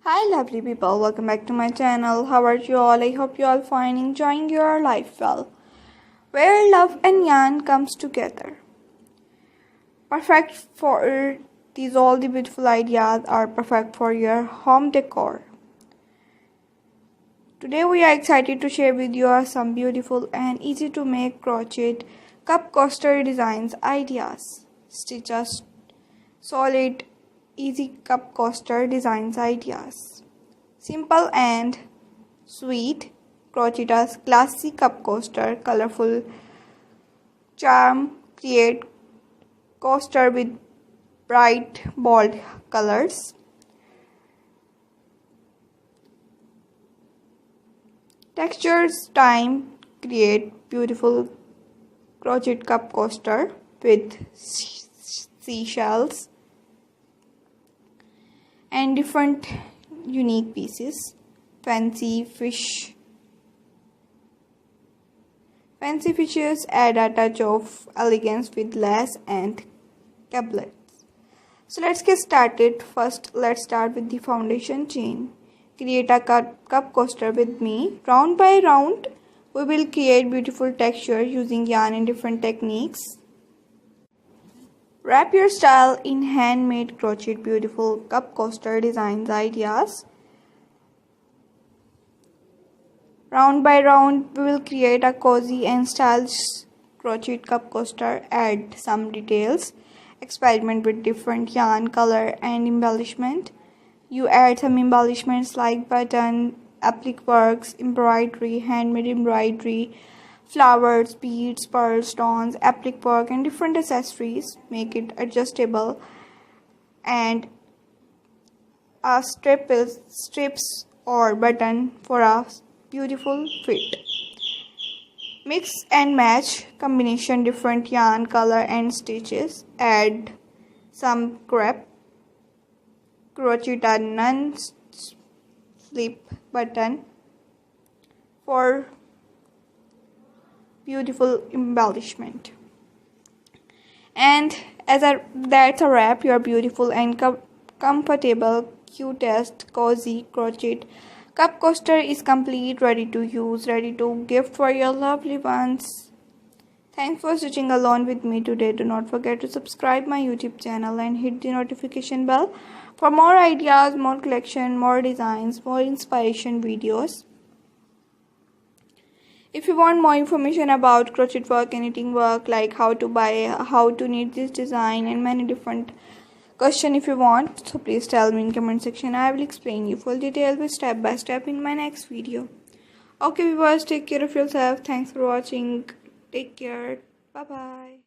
Hi lovely people, welcome back to my channel. How are you all? I hope you all fine, enjoying your life well. Where love and yarn comes together. Perfect for these, all the beautiful ideas are perfect for your home decor. Today we are excited to share with you some beautiful and easy to make crochet cup coaster designs ideas. Stitches solid easy cup coaster designs ideas. Simple and sweet Crocheta's classy cup coaster, colorful charm, create coaster with bright bold colors. Textures time, create beautiful crochet cup coaster with seashells and different unique pieces. Fancy fishes add a touch of elegance with lace and cablets. So let's get started. First, let's start with the foundation chain. Create a cup coaster with me. Round by round, we will create beautiful texture using yarn in different techniques. Wrap your style in handmade crochet beautiful cup coaster designs ideas. Round by round, we will create a cozy and stylish crochet cup coaster. Add some details. Experiment with different yarn, color and embellishment. You add some embellishments like button, applique works, embroidery, handmade embroidery, flowers, beads, pearls, stones, applique work and different accessories. Make it adjustable and a strips or button for a beautiful fit. Mix and match combination different yarn, color and stitches. Add some crepe, crochet a non-slip button for beautiful embellishment. And that's a wrap. Your beautiful and comfortable, cutest, cozy crochet cup coaster is complete, ready to use, ready to gift for your lovely ones. Thanks for stitching along with me today. Do not forget to subscribe my YouTube channel and hit the notification bell for more ideas, more collection, more designs, more inspiration videos. If you want more information about crochet work and knitting work, like how to buy, how to knit this design and many different questions if you want, so please tell me in comment section. I will explain you full detail with step by step in my next video. Okay viewers, take care of yourself. Thanks for watching. Take care. Bye bye.